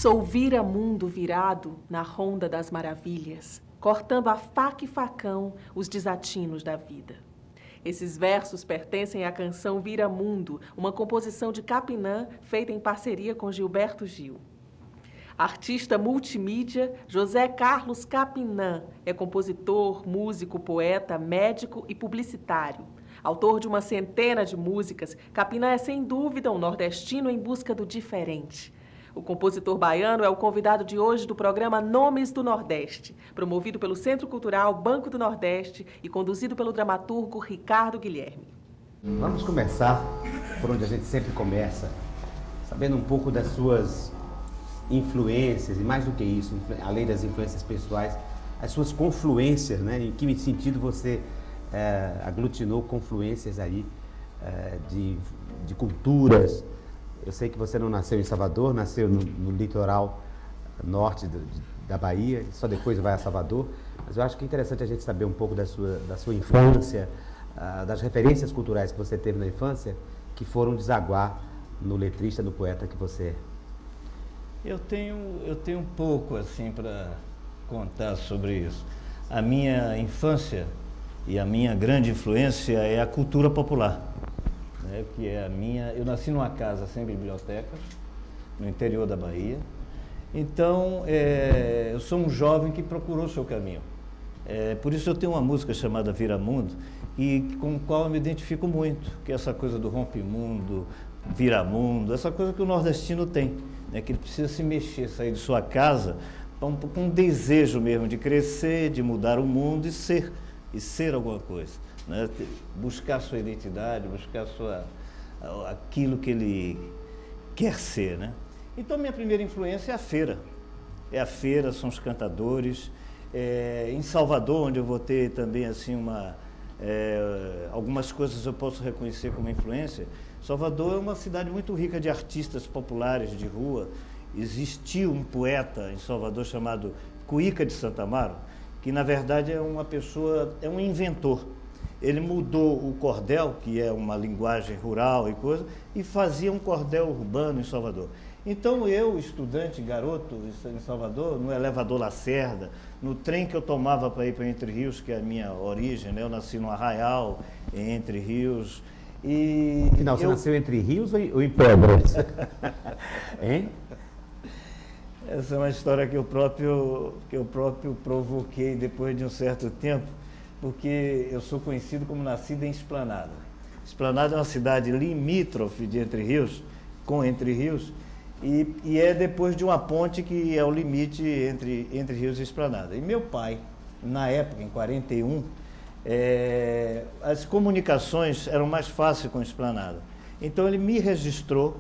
Sou vira-mundo virado na ronda das maravilhas, cortando a faca e facão os desatinos da vida. Esses versos pertencem à canção Vira-Mundo, uma composição de Capinã feita em parceria com Gilberto Gil. Artista multimídia, José Carlos Capinã é compositor, músico, poeta, médico e publicitário. Autor de uma centena de músicas, Capinã é sem dúvida um nordestino em busca do diferente. O compositor baiano é o convidado de hoje do programa Nomes do Nordeste, promovido pelo Centro Cultural Banco do Nordeste e conduzido pelo dramaturgo Ricardo Guilherme. Vamos começar por onde a gente sempre começa, sabendo um pouco das suas influências, e mais do que isso, além das influências pessoais, as suas confluências, né? Em que sentido você aglutinou confluências aí de culturas. Eu sei que você não nasceu em Salvador, nasceu no litoral norte da Bahia, só depois vai a Salvador, mas eu acho que é interessante a gente saber um pouco da sua infância, das referências culturais que você teve na infância, que foram desaguar no letrista, no poeta que você é. Eu tenho um pouco assim para contar sobre isso. A minha infância e a minha grande influência é a cultura popular. Que é a minha. Eu nasci numa casa sem bibliotecas, no interior da Bahia. Então, eu sou um jovem que procurou o seu caminho. Por isso eu tenho uma música chamada Vira-Mundo, e com a qual eu me identifico muito, que é essa coisa do rompe-mundo, vira-mundo, essa coisa que o nordestino tem, né? Que ele precisa se mexer, sair de sua casa com um desejo mesmo de crescer, de mudar o mundo e ser alguma coisa. Né? Buscar sua identidade, buscar aquilo que ele quer ser, né? Então, minha primeira influência é a feira. É a feira, são os cantadores. Em Salvador, onde eu vou ter também assim algumas coisas eu posso reconhecer como influência. Salvador é uma cidade muito rica de artistas populares de rua. Existiu um poeta em Salvador chamado Cuíca de Santa Amaro, que na verdade é um inventor. Ele mudou o cordel, que é uma linguagem rural e coisa, e fazia um cordel urbano em Salvador. Então eu, estudante, garoto em Salvador, no elevador Lacerda, no trem que eu tomava para ir para Entre Rios, que é a minha origem, né? Eu nasci no Arraial, em Entre Rios. E afinal, você nasceu Entre Rios ou em Pedras? Hein? Essa é uma história que eu próprio provoquei depois de um certo tempo, porque eu sou conhecido como nascido em Esplanada. Esplanada é uma cidade limítrofe de Entre Rios, com Entre Rios, e é depois de uma ponte que é o limite entre Rios e Esplanada. E meu pai, na época, em 41, as comunicações eram mais fáceis com Esplanada. Então ele me registrou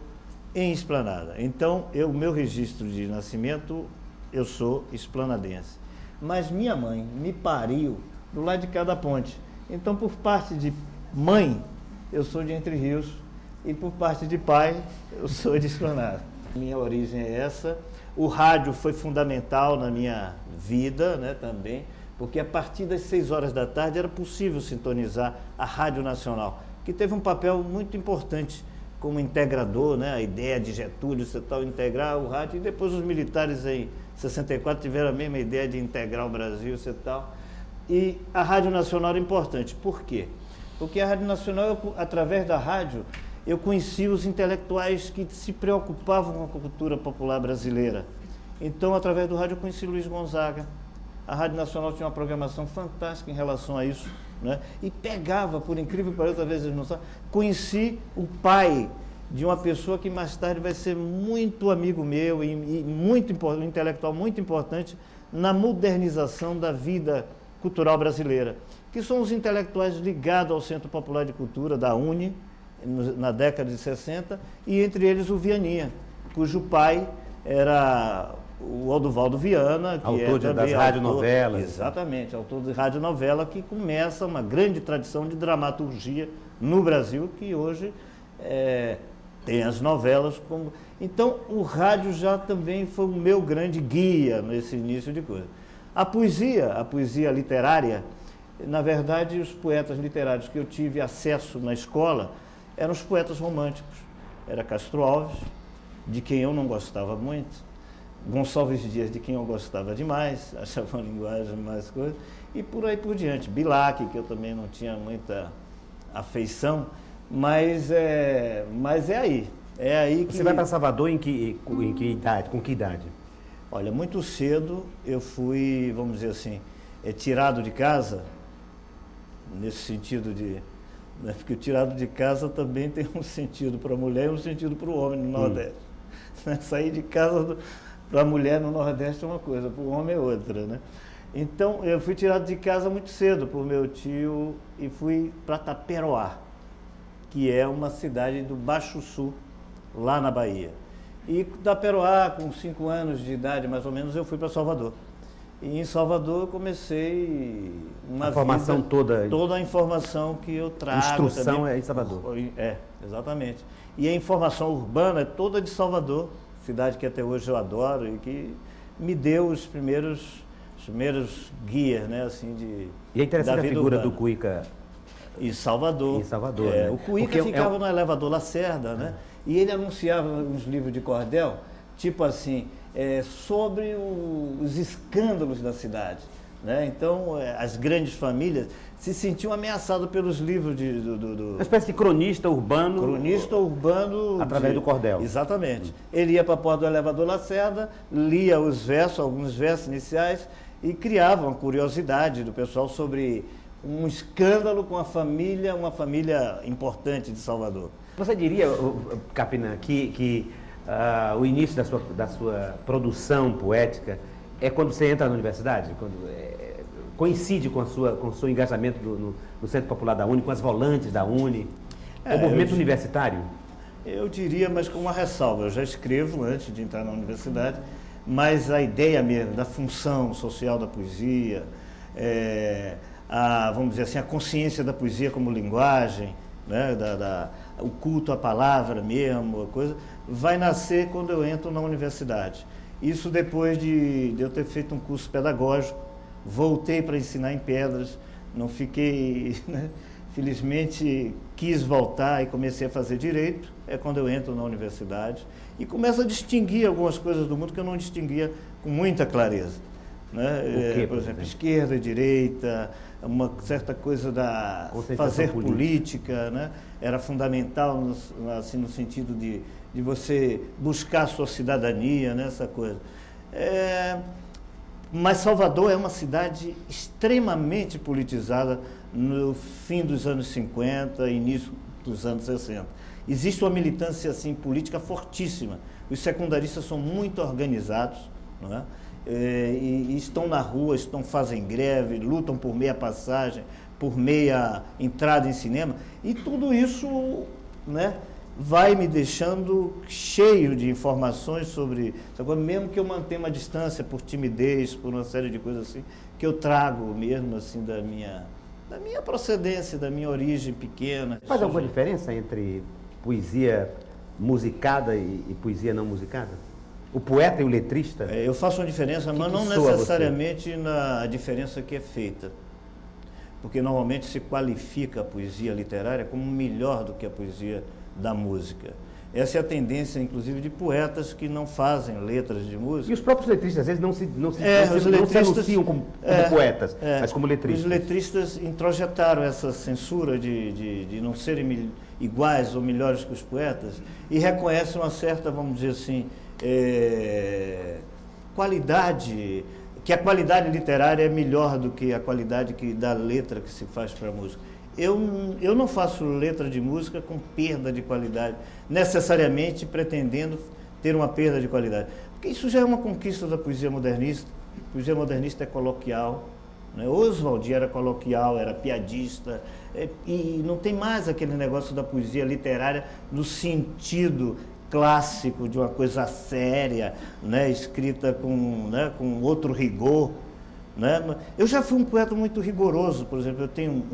em Esplanada. Então, meu registro de nascimento, eu sou esplanadense. Mas minha mãe me pariu do lado de cada ponte. Então, por parte de mãe, eu sou de Entre Rios, e por parte de pai, eu sou de Esplanada. Minha origem é essa. O rádio foi fundamental na minha vida, né, também, porque a partir das 6 horas da tarde era possível sintonizar a Rádio Nacional, que teve um papel muito importante como integrador, né, a ideia de Getúlio, integrar o rádio, e depois os militares em 64 tiveram a mesma ideia de integrar o Brasil, tal. E a Rádio Nacional era importante. Por quê? Porque a Rádio Nacional, através da rádio, eu conheci os intelectuais que se preocupavam com a cultura popular brasileira. Então, através do rádio, eu conheci Luiz Gonzaga. A Rádio Nacional tinha uma programação fantástica em relação a isso, né? E pegava, por incrível que pareça, às vezes não sabe. Conheci o pai de uma pessoa que mais tarde vai ser muito amigo meu e muito um intelectual muito importante na modernização da vida cultural brasileira, que são os intelectuais ligados ao Centro Popular de Cultura, da UNE, na década de 60, e entre eles o Vianinha, cujo pai era o Aldovaldo Viana, que autor das radionovelas. Exatamente, autor de radionovela, que começa uma grande tradição de dramaturgia no Brasil, que hoje tem as novelas como... Então, o rádio já também foi o meu grande guia nesse início de coisa. A poesia literária, na verdade, os poetas literários que eu tive acesso na escola eram os poetas românticos. Era Castro Alves, de quem eu não gostava muito, Gonçalves Dias, de quem eu gostava demais, achava uma linguagem mais coisa, e por aí por diante. Bilac, que eu também não tinha muita afeição, mas é aí. É aí que... Você vai para Salvador em que idade? Com que idade? Olha, muito cedo eu fui, vamos dizer assim, tirado de casa, nesse sentido de... Né, porque o tirado de casa também tem um sentido para a mulher e um sentido para o homem no Nordeste. Sair de casa para a mulher no Nordeste é uma coisa, para o homem é outra, né? Então, eu fui tirado de casa muito cedo por meu tio e fui para Taperoá, que é uma cidade do Baixo Sul, lá na Bahia. E da Taperoá, com 5 anos de idade, mais ou menos, eu fui para Salvador. E em Salvador eu comecei uma formação toda... Toda a informação que eu trago. A instrução também, é em Salvador. É, exatamente. E a informação urbana é toda de Salvador, cidade que até hoje eu adoro e que me deu os primeiros guias, né, assim, de... E é interessante a figura urbana. do Cuíca... Em Salvador. Em Salvador, né? O Cuíca ficava no elevador Lacerda, né? E ele anunciava uns livros de cordel, tipo assim, sobre os escândalos da cidade, né? Então, as grandes famílias se sentiam ameaçadas pelos livros Uma espécie de cronista urbano. Cronista urbano. Através do cordel. Exatamente. Ele ia para a porta do elevador Lacerda, lia os versos, alguns versos iniciais, e criava uma curiosidade do pessoal sobre um escândalo com uma família importante de Salvador. Você diria, Capinã, que o início da sua produção poética é quando você entra na universidade? Coincide com o seu engajamento no Centro Popular da UNE, com as volantes da UNE, o movimento universitário? Eu diria, mas com uma ressalva. Eu já escrevo antes de entrar na universidade, mas a ideia mesmo da função social da poesia, vamos dizer assim, a consciência da poesia como linguagem, né, o culto à palavra mesmo, a coisa, vai nascer quando eu entro na universidade. Isso depois de eu ter feito um curso pedagógico, voltei para ensinar em Pedras, não fiquei, né, felizmente quis voltar e comecei a fazer direito, é quando eu entro na universidade e começo a distinguir algumas coisas do mundo que eu não distinguia com muita clareza. Né? Por exemplo, esquerda e direita, uma certa coisa da fazer política, né? Era fundamental assim, no sentido de você buscar a sua cidadania, né? Essa coisa. Mas Salvador é uma cidade extremamente politizada no fim dos anos 50 e início dos anos 60. Existe uma militância assim, política fortíssima. Os secundaristas são muito organizados, não é? E estão na rua, fazem greve, lutam por meia passagem, por meia entrada em cinema, e tudo isso, né, vai me deixando cheio de informações sobre, mesmo que eu mantenha uma distância por timidez, por uma série de coisas assim, que eu trago mesmo assim da minha procedência, da minha origem pequena. Faz alguma diferença entre poesia musicada e poesia não musicada? O poeta e o letrista? Eu faço uma diferença, mas não necessariamente na diferença que é feita. Porque normalmente se qualifica a poesia literária como melhor do que a poesia da música. Essa é a tendência, inclusive, de poetas que não fazem letras de música. E os próprios letristas, às vezes, não se anunciam como poetas, mas como letristas. Os letristas introjetaram essa censura de não serem iguais ou melhores que os poetas e reconhecem uma certa, vamos dizer assim, qualidade, que a qualidade literária é melhor do que a qualidade da letra que se faz para a música. Eu não faço letra de música com perda de qualidade, necessariamente pretendendo ter uma perda de qualidade. Porque isso já é uma conquista da poesia modernista. A poesia modernista é coloquial, né? Oswald era coloquial, era piadista, e não tem mais aquele negócio da poesia literária no sentido clássico de uma coisa séria, né? Escrita com outro rigor. Né? Eu já fui um poeta muito rigoroso, por exemplo, eu tenho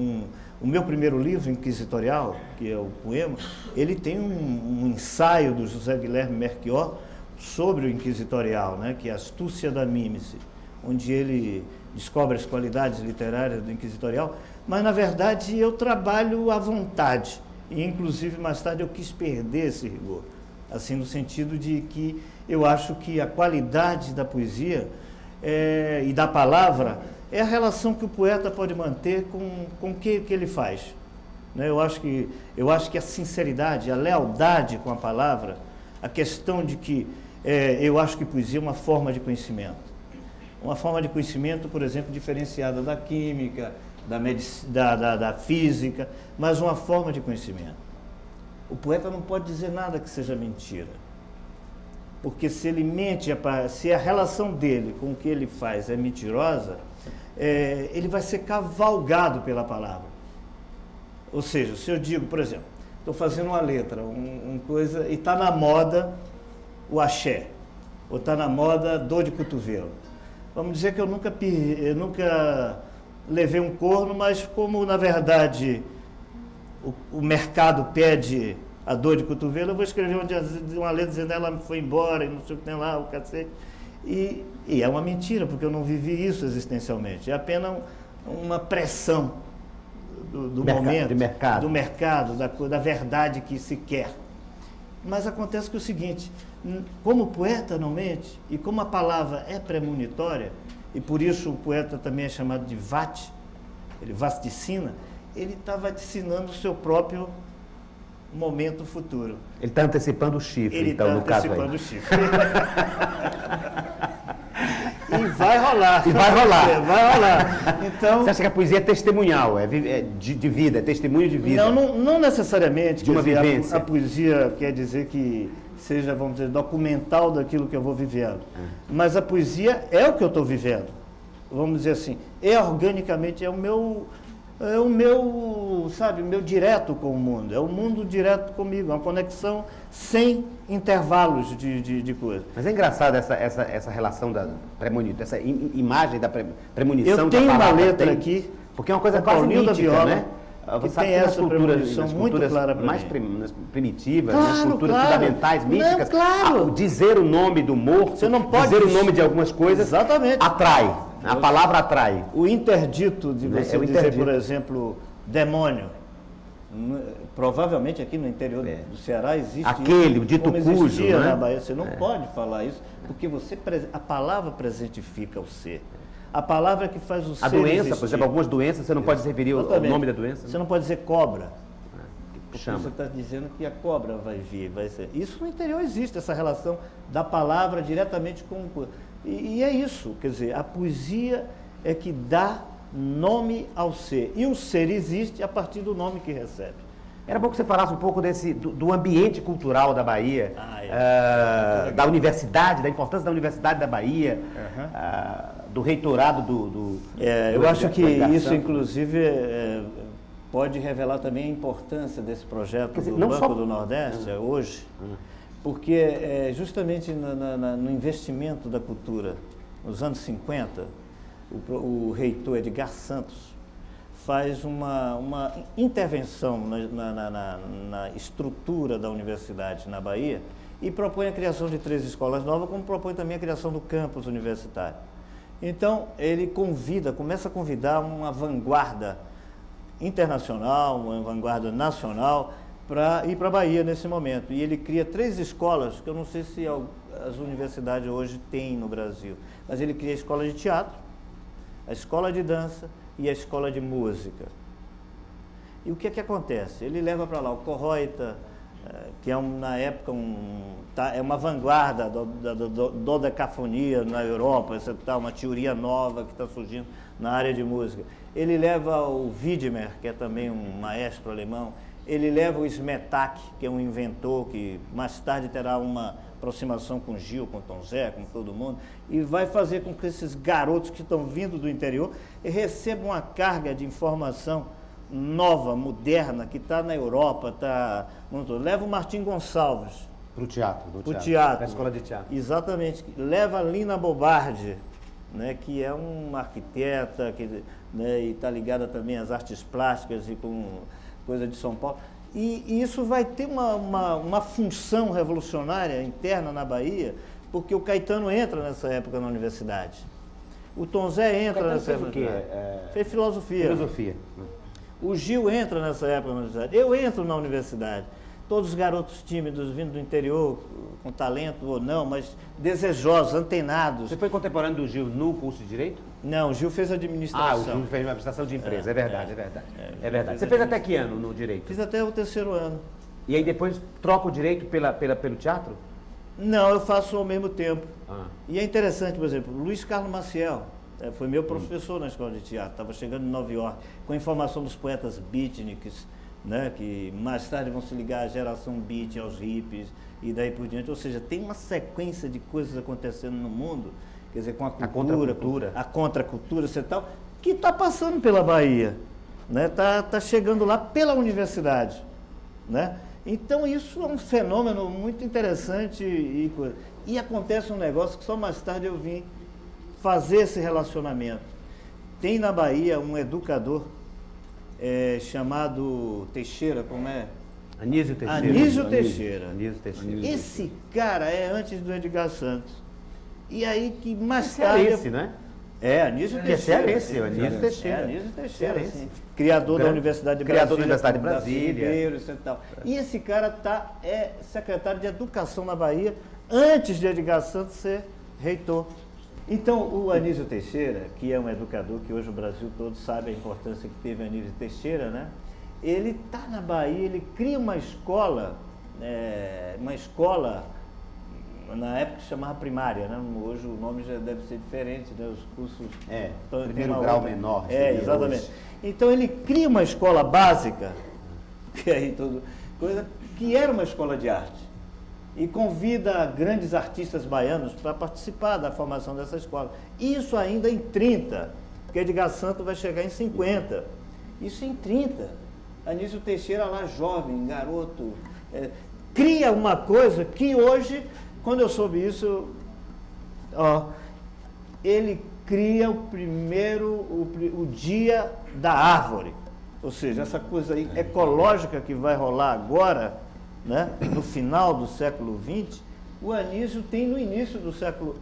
o meu primeiro livro, Inquisitorial, que é o poema, ele tem um ensaio do José Guilherme Melchior sobre o Inquisitorial, né? Que é a Astúcia da Mímice, onde ele descobre as qualidades literárias do Inquisitorial, mas na verdade eu trabalho à vontade, e inclusive mais tarde eu quis perder esse rigor. assim, no sentido de que eu acho que a qualidade da poesia e da palavra é a relação que o poeta pode manter com o que ele faz. Né? Eu acho que a sinceridade, a lealdade com a palavra, a questão de que eu acho que poesia é uma forma de conhecimento. Uma forma de conhecimento, por exemplo, diferenciada da química, da física, mas uma forma de conhecimento. O poeta não pode dizer nada que seja mentira. Porque se ele mente, se a relação dele com o que ele faz é mentirosa, ele vai ser cavalgado pela palavra. Ou seja, se eu digo, por exemplo, estou fazendo uma letra, coisa, e está na moda o axé, ou está na moda dor de cotovelo. Vamos dizer que eu nunca levei um corno, mas como, na verdade, o mercado pede a dor de cotovelo, eu vou escrever uma letra dizendo ela foi embora e não sei o que tem lá, o cacete. E é uma mentira, porque eu não vivi isso existencialmente. É apenas uma pressão do momento, do mercado, da verdade que se quer. Mas acontece que é o seguinte, como o poeta não mente, e como a palavra é premonitória, e por isso o poeta também é chamado de vate, ele vaticina, ele está vaticinando o seu próprio momento futuro. Ele está antecipando o chifre, então, no caso aí. Ele está antecipando o chifre. E vai rolar. E vai rolar. Vai rolar. Então, você acha que a poesia é testemunhal, de vida, é testemunho de vida? Não necessariamente. De uma vivência. A poesia quer dizer que seja, vamos dizer, documental daquilo que eu vou vivendo. Mas a poesia é o que eu estou vivendo. Vamos dizer assim, organicamente, é o meu, sabe, o meu direto com o mundo. É o mundo direto comigo, uma conexão sem intervalos de coisa. Mas é engraçado essa relação da premonição, essa imagem da premonição. Eu tenho uma letra aqui, porque é uma coisa quase mítica, né? Que tem essa premonição muito clara para mais primitivas, claro, nas culturas fundamentais, místicas. Claro. Dizer o nome do morto, você não pode dizer o nome de algumas coisas, exatamente, atrai. A palavra atrai. O interdito de você dizer, por exemplo, demônio. Provavelmente aqui no interior do Ceará existe aquele, isso, o dito cujo, né? Na Bahia. Você não pode falar isso, porque a palavra presentifica o ser. A palavra que faz o ser a doença, existir. por exemplo, algumas doenças, você não pode se referir ao nome da doença? Você não pode dizer cobra. Porque Chama. você está dizendo que a cobra vai vir, vai ser. Isso no interior existe, essa relação da palavra diretamente com o... E é isso, quer dizer, a poesia é que dá nome ao ser. E o ser existe a partir do nome que recebe. Era bom que você falasse um pouco do ambiente cultural da Bahia, da universidade, da importância da Universidade da Bahia, do reitorado eu acho que isso, inclusive, pode revelar também a importância desse projeto do Banco do Nordeste hoje, porque justamente no investimento da cultura, nos anos 50, o reitor Edgar Santos faz uma intervenção na estrutura da universidade na Bahia e propõe a criação de 3 escolas novas, como propõe também a criação do campus universitário. Então, ele começa a convidar uma vanguarda internacional, uma vanguarda nacional, para ir para a Bahia nesse momento. E ele cria 3 escolas, que eu não sei se as universidades hoje têm no Brasil, mas ele cria a escola de teatro, a escola de dança e a escola de música. E o que é que acontece? Ele leva para lá o Corroita, que na época é uma vanguarda da dodecafonia na Europa, uma teoria nova que está surgindo na área de música. Ele leva o Widmer, que é também um maestro alemão. Ele leva o Smetak, que é um inventor que mais tarde terá uma aproximação com Gil, com Tom Zé, com todo mundo, e vai fazer com que esses garotos que estão vindo do interior recebam uma carga de informação nova, moderna, que está na Europa, leva o Martim Gonçalves para o teatro, para a escola de teatro. Exatamente. Leva a Lina Bobardi, né, que é uma arquiteta e está ligada também às artes plásticas e com coisa de São Paulo. E isso vai ter uma função revolucionária interna na Bahia, porque o Caetano entra nessa época na universidade. O Tom Zé entra nessa época. Fez filosofia. Filosofia. O Gil entra nessa época na universidade. Eu entro na universidade. todos os garotos tímidos vindo do interior, com talento ou não, mas desejosos, antenados. Você foi contemporâneo do Gil no curso de Direito? Não, o Gil fez administração. O Gil fez administração de empresa, é verdade. É verdade. Você fez até que ano no Direito? Fiz até o 3º ano. E aí depois troca o Direito pelo teatro? Não, eu faço ao mesmo tempo. Ah. E é interessante, por exemplo, Luiz Carlos Maciel foi meu professor na escola de teatro, estava chegando em Nova York, com a informação dos poetas beatniks, né, que mais tarde vão se ligar à geração beat, aos hippies e daí por diante. Ou seja, tem uma sequência de coisas acontecendo no mundo, quer dizer, com a cultura, a contracultura, tal, que está passando pela Bahia, né, tá chegando lá pela universidade, né? Então isso é um fenômeno muito interessante e acontece um negócio que só mais tarde eu vim fazer esse relacionamento. Tem na Bahia um educador chamado Teixeira, como é? Anísio Teixeira. Anísio Teixeira. Anísio Teixeira. Esse cara é antes do Edgar Santos. E aí que mais tarde... Cearense, né? Anísio Teixeira. Cearense, Anísio Teixeira. Anísio Teixeira, sim. Criador da Universidade de Brasília. Criador da Universidade de Brasília. E tal. E esse cara é secretário de Educação na Bahia, antes de Edgar Santos ser reitor. Então, o Anísio Teixeira, que é um educador que hoje o Brasil todo sabe a importância que teve Anísio Teixeira, né? Ele está na Bahia, ele cria uma escola, na época se chamava primária, né? Hoje o nome já deve ser diferente, né? Os cursos... primeiro grau menor. Exatamente. Hoje. Então ele cria uma escola básica, que era uma escola de arte, e convida grandes artistas baianos para participar da formação dessa escola. Isso ainda em 30, porque Edgar Santos vai chegar em 50. Isso em 30. Anísio Teixeira lá jovem, garoto, cria uma coisa que hoje, quando eu soube isso, ele cria o dia da árvore. Ou seja, essa coisa aí ecológica que vai rolar agora, né, no final do século XX, o Anísio tem no início do século,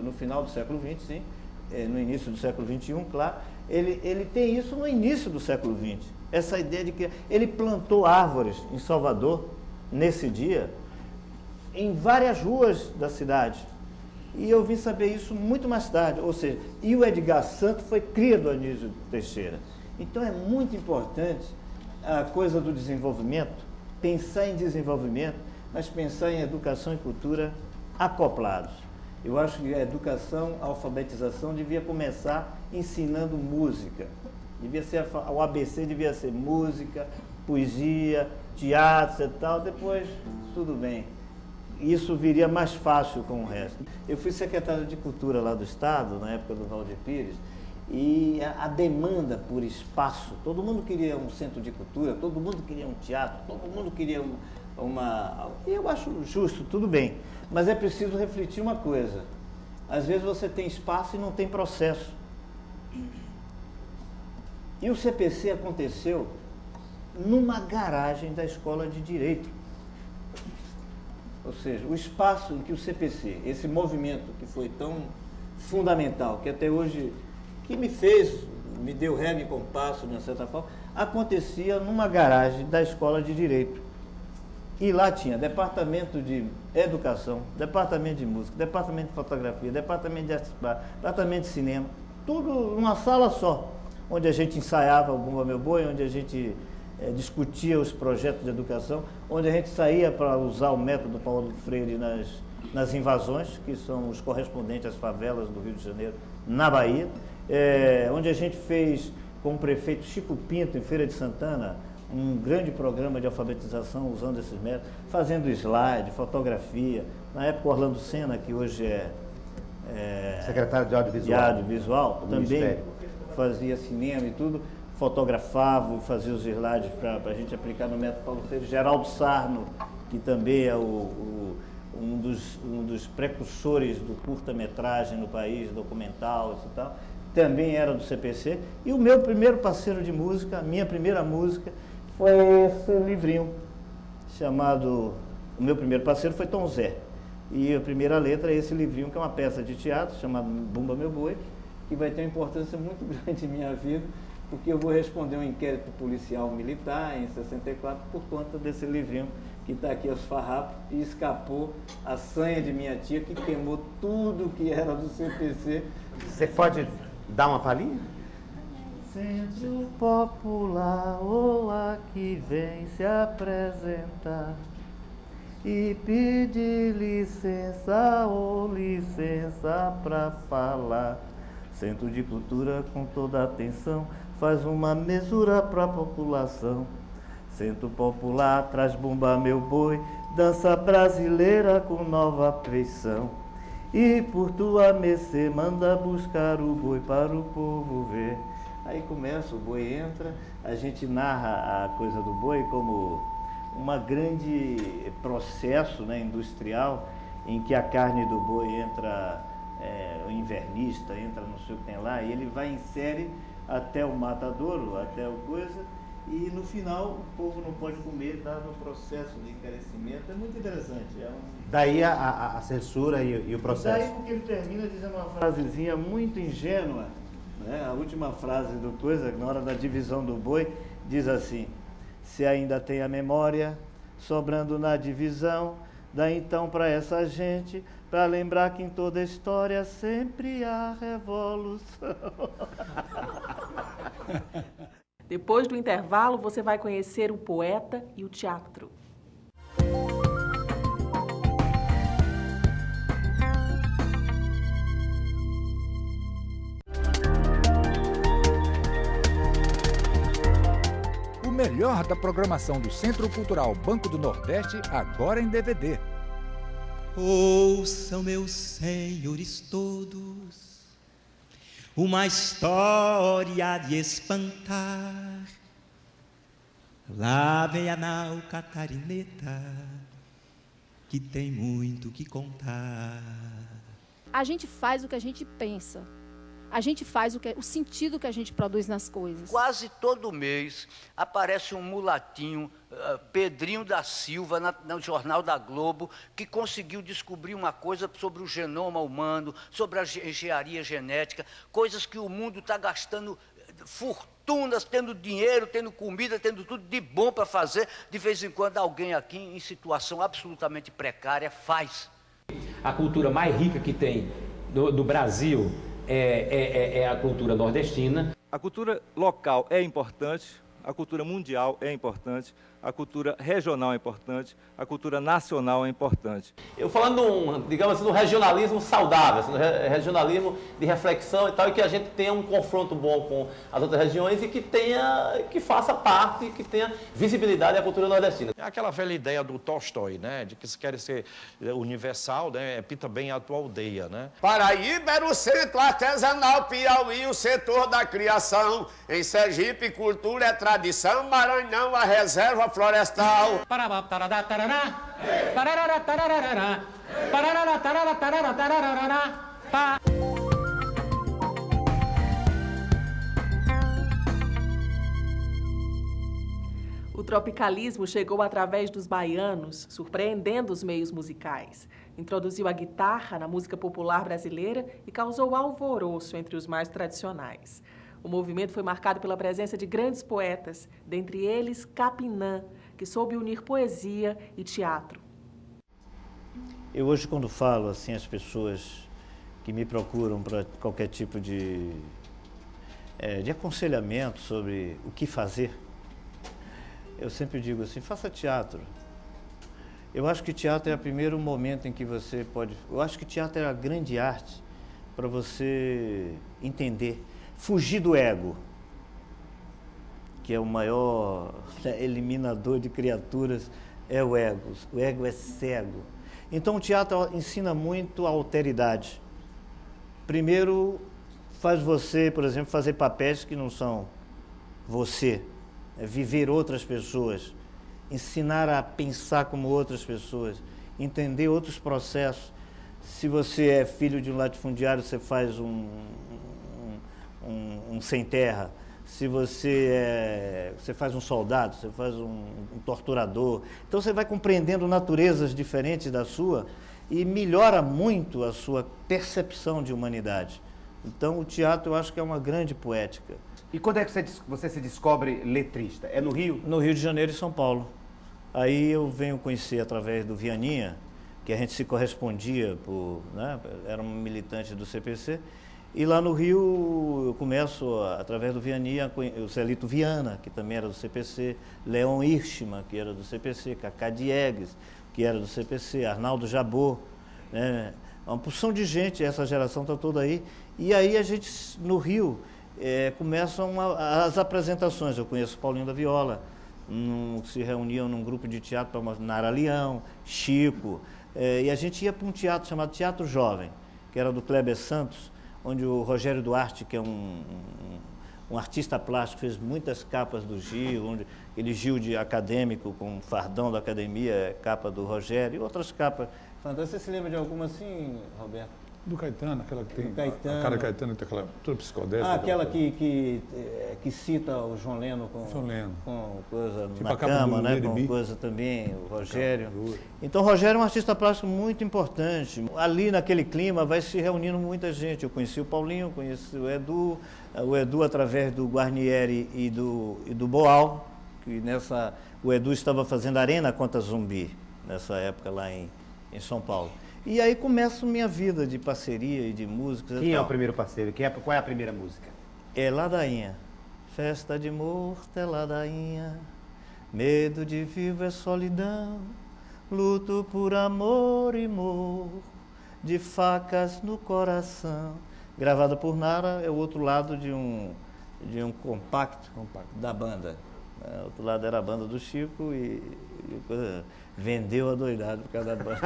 no final do século XX, sim, no início do século XXI, claro, ele tem isso no início do século XX. Essa ideia de que ele plantou árvores em Salvador, nesse dia, em várias ruas da cidade. E eu vim saber isso muito mais tarde, ou seja, e o Edgar Santos foi cria do Anísio Teixeira. Então é muito importante a coisa do desenvolvimento, pensar em desenvolvimento, mas pensar em educação e cultura acoplados. Eu acho que a educação, a alfabetização devia começar ensinando música. O ABC devia ser música, poesia, teatro e tal, depois tudo bem. Isso viria mais fácil com o resto. Eu fui secretário de Cultura lá do Estado, na época do Valdir Pires, e a demanda por espaço, todo mundo queria um centro de cultura, todo mundo queria um teatro, todo mundo queria uma... Eu acho justo, tudo bem, mas é preciso refletir uma coisa. Às vezes você tem espaço e não tem processo. E o CPC aconteceu numa garagem da Escola de Direito. Ou seja, o espaço em que o CPC, esse movimento que foi tão fundamental, que até hoje, que me deu ré e compasso, de uma certa forma, acontecia numa garagem da Escola de Direito. E lá tinha departamento de educação, departamento de música, departamento de fotografia, departamento de artes plásticas, departamento de cinema, tudo numa sala só, onde a gente ensaiava o Bumba Meu Boi, onde a gente discutia os projetos de educação, onde a gente saía para usar o método Paulo Freire nas invasões, que são os correspondentes às favelas do Rio de Janeiro, na Bahia, onde a gente fez com o prefeito Chico Pinto, em Feira de Santana, um grande programa de alfabetização usando esses métodos, fazendo slide, fotografia. Na época, Orlando Senna, que hoje é secretário de audiovisual também fazia cinema e tudo, fotografava e fazia os slides para a gente aplicar no método Paulo Freire. Geraldo Sarno, que também é um dos precursores do curta-metragem no país, documental e tal, também era do CPC. E o meu primeiro parceiro de música, a minha primeira música, foi esse livrinho chamado... O meu primeiro parceiro foi Tom Zé. E a primeira letra é esse livrinho, que é uma peça de teatro chamada Bumba Meu Boi, que vai ter uma importância muito grande em minha vida, porque eu vou responder um inquérito policial militar em 64 por conta desse livrinho que está aqui aos farrapos, e escapou a sanha de minha tia, que queimou tudo que era do CPC. Você pode dar uma palhinha? Centro Popular, ou aqui vem se apresentar e pedir licença ou licença para falar. Centro de Cultura, com toda atenção, faz uma mesura para a população. Centro Popular, traz bumba meu boi, dança brasileira com nova feição. E por tua mercê, manda buscar o boi para o povo ver. Aí começa, o boi entra, a gente narra a coisa do boi como um grande processo, né, industrial, em que a carne do boi entra, o invernista, entra não sei o que tem lá, e ele vai em série até o matadouro, até o coisa, e no final o povo não pode comer, dado o processo de encarecimento. É muito interessante. Daí a censura e o processo. Daí porque ele termina dizendo uma frasezinha muito ingênua, né? A última frase do coisa, na hora da divisão do boi, diz assim: se ainda tem a memória sobrando na divisão, dá então para essa gente, para lembrar que em toda a história sempre há revolução. Depois do intervalo, você vai conhecer o poeta e o teatro. O melhor da programação do Centro Cultural Banco do Nordeste, agora em DVD. Ouçam, meus senhores todos, uma história de espantar. Lá vem a nau Catarineta, que tem muito que contar. A gente faz o que a gente pensa. A gente faz o sentido que a gente produz nas coisas. Quase todo mês aparece um mulatinho, Pedrinho da Silva, no Jornal da Globo, que conseguiu descobrir uma coisa sobre o genoma humano, sobre a engenharia genética, coisas que o mundo está gastando fortunas, tendo dinheiro, tendo comida, tendo tudo de bom para fazer. De vez em quando alguém aqui, em situação absolutamente precária, faz. A cultura mais rica que tem do Brasil é a cultura nordestina. A cultura local é importante, a cultura mundial é importante, a cultura regional é importante, a cultura nacional é importante. Eu falando, digamos assim, do regionalismo saudável, assim, do regionalismo de reflexão e tal, e que a gente tenha um confronto bom com as outras regiões e que faça parte, que tenha visibilidade à cultura nordestina. É aquela velha ideia do Tolstói, né, de que se quer ser universal, né, pinta bem a tua aldeia, né? Paraíba era o centro artesanal, Piauí o setor da criação, em Sergipe cultura é tradição, Maranhão a reserva florestal. O tropicalismo chegou através dos baianos, surpreendendo os meios musicais. Introduziu a guitarra na música popular brasileira e causou alvoroço entre os mais tradicionais. O movimento foi marcado pela presença de grandes poetas, dentre eles Capinã, que soube unir poesia e teatro. Eu hoje, quando falo assim às pessoas que me procuram para qualquer tipo de aconselhamento sobre o que fazer, eu sempre digo assim: faça teatro. Eu acho que teatro é o primeiro momento em que você pode... Eu acho que teatro é a grande arte para você entender. Fugir do ego, que é o maior eliminador de criaturas, é o ego. O ego é cego. Então o teatro ensina muito a alteridade. Primeiro, faz você, por exemplo, fazer papéis que não são você. É viver outras pessoas, ensinar a pensar como outras pessoas, entender outros processos. Se você é filho de um latifundiário, você faz um sem terra. Se você faz um soldado, você faz um torturador. Então você vai compreendendo naturezas diferentes da sua e melhora muito a sua percepção de humanidade. Então o teatro eu acho que é uma grande poética. E quando é que você se descobre letrista? É no Rio? No Rio de Janeiro e São Paulo. Aí eu venho conhecer através do Vianinha, que a gente se correspondia, né, era um militante do CPC, e lá no Rio eu começo, através do Vianinha, o Celito Viana, que também era do CPC, Leon Hirschman, que era do CPC, Cacá Diegues, que era do CPC, Arnaldo Jabor, né, uma porção de gente, essa geração está toda aí, e aí a gente, no Rio, começam as apresentações. Eu conheço Paulinho da Viola, se reuniam num grupo de teatro para Nara Leão, Chico, e a gente ia para um teatro chamado Teatro Jovem, que era do Kleber Santos, onde o Rogério Duarte, que é um artista plástico, fez muitas capas do Gil, onde ele Gil de acadêmico, com fardão da academia, capa do Rogério, e outras capas. Você se lembra de alguma assim, Roberto? Do Caetano, aquela que tem. Caetano. A cara Caetano tem aquela toda psicodélica. Aquela que cita o João Leno com coisa tipo na cama, né? Com coisa também, o Rogério. Então o Rogério é um artista plástico muito importante. Ali naquele clima vai se reunindo muita gente. Eu conheci o Paulinho, conheci o Edu através do Guarnieri e do Boal, que o Edu estava fazendo Arena contra Zumbi, nessa época lá em São Paulo. E aí começa a minha vida de parceria e de música. Quem é o primeiro parceiro? Qual é a primeira música? É Ladainha. Festa de morto é ladainha, medo de vivo é solidão, luto por amor e morro, de facas no coração. Gravada por Nara, é o outro lado de um compacto da banda. O outro lado era a banda do Chico e vendeu a doidado por causa da banda.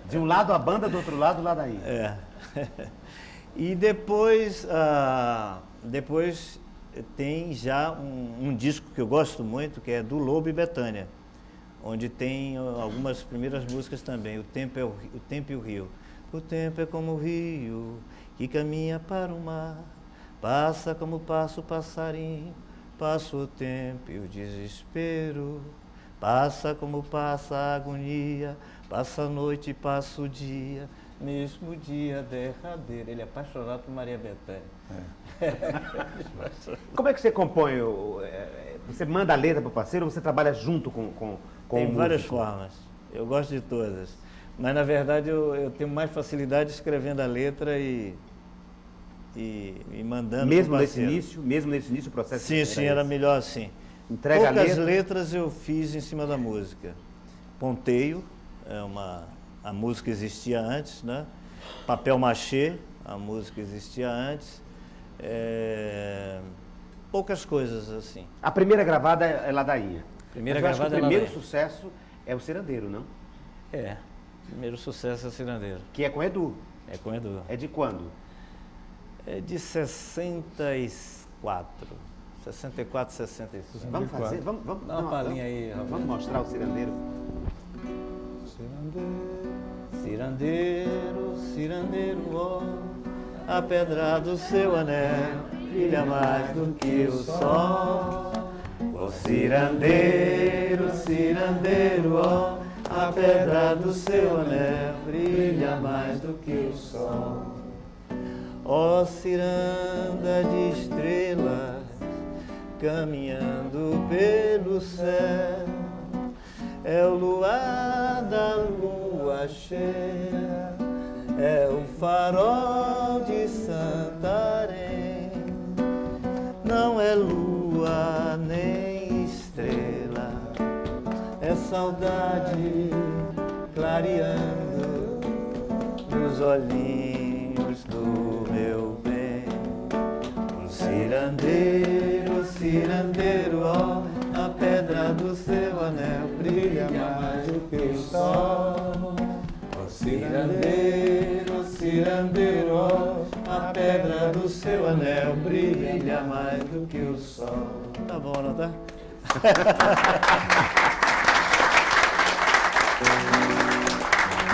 De um lado a banda, do outro lado Ladainha. É. E depois tem já um disco que eu gosto muito, que é do Lobo e Betânia, onde tem algumas primeiras músicas também. O Tempo e o Rio. O tempo é como o rio que caminha para o mar, passa como passa o passarinho, passa o tempo e o desespero, passa como passa a agonia, passa a noite e passa o dia, mesmo dia derradeiro. Ele é apaixonado por Maria Bethânia. Como é que você compõe? Você manda a letra para o parceiro ou você trabalha junto com Tem o várias músico? formas. Eu gosto de todas. Mas, na verdade, eu tenho mais facilidade escrevendo a letra e mandando mesmo pro nesse parceiro. início o processo? Sim, era melhor assim. Entrega Poucas a letra. letras eu fiz em cima da música. Ponteio, a música existia antes, né? Papel machê, a música existia antes. Poucas coisas assim. A primeira gravada é Ladainha. Primeira Mas eu acho gravada que o primeiro é Ladainha. sucesso é o Cirandeiro, não? O primeiro sucesso é o Cirandeiro. Que é com Edu. É com Edu. É de quando? É de 64, 65. Vamos fazer? Vamos dá uma palhinha aí, Vamos Roberto. mostrar o Cirandeiro. Cirandeiro, cirandeiro, ó, a pedra do seu anel brilha mais do que o sol. Ó cirandeiro, cirandeiro, ó, a pedra do seu anel brilha mais do que o sol. Ó ciranda de estrelas caminhando pelo céu, é o luar da lua cheia, é o farol de Santarém. Não é lua nem estrela, é saudade clareando nos olhinhos do meu bem. Um cirandeiro, cirandeiro, ó, a pedra do seu anel brilha mais do que o sol. Ó cirandeiro, cirandeiro, ó, a pedra do seu anel brilha mais do que o sol. Tá bom, não tá?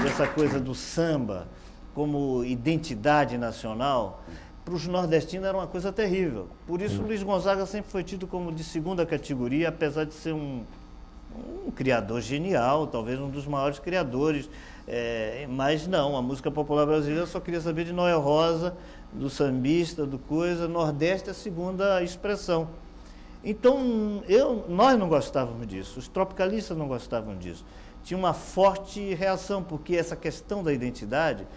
Essa coisa do samba como identidade nacional, para os nordestinos era uma coisa terrível. Por isso o Luiz Gonzaga sempre foi tido como de segunda categoria, apesar de ser um criador genial, talvez um dos maiores criadores Mas não, a música popular brasileira só queria saber de Noel Rosa, do sambista, do coisa, Nordeste é a segunda expressão. Então, nós não gostávamos disso, os tropicalistas não gostavam disso. Tinha uma forte reação, porque essa questão da identidade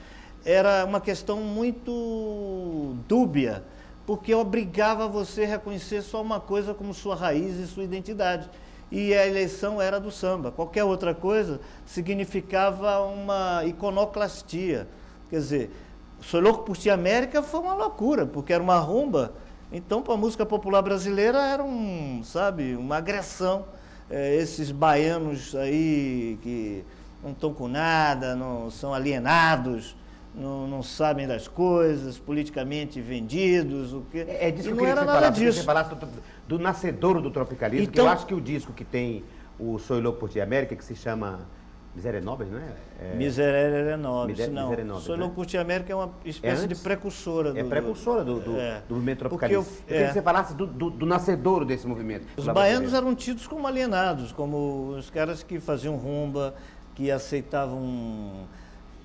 era uma questão muito dúbia, porque obrigava você a reconhecer só uma coisa como sua raiz e sua identidade. E a eleição era do samba. Qualquer outra coisa significava uma iconoclastia. Quer dizer, Sou Louco por Ti América foi uma loucura, porque era uma rumba. Então, para a música popular brasileira era uma agressão. Esses baianos aí que não estão com nada, não são alienados, não sabem das coisas, politicamente vendidos, o que... É disso que eu não queria era que nada você disso. falasse do nascedouro do tropicalismo, Então, que eu acho que o disco que tem o Sou Louco por Ti América, que se chama Miséria Nobis, não é? Miséria Nobis, não. Miséria Nobis, Sou Louco por Ti América é uma espécie de precursora. É precursora do movimento tropicalista. Eu queria que você falasse do nascedouro desse movimento. Os baianos eram tidos como alienados, como os caras que faziam rumba, que aceitavam,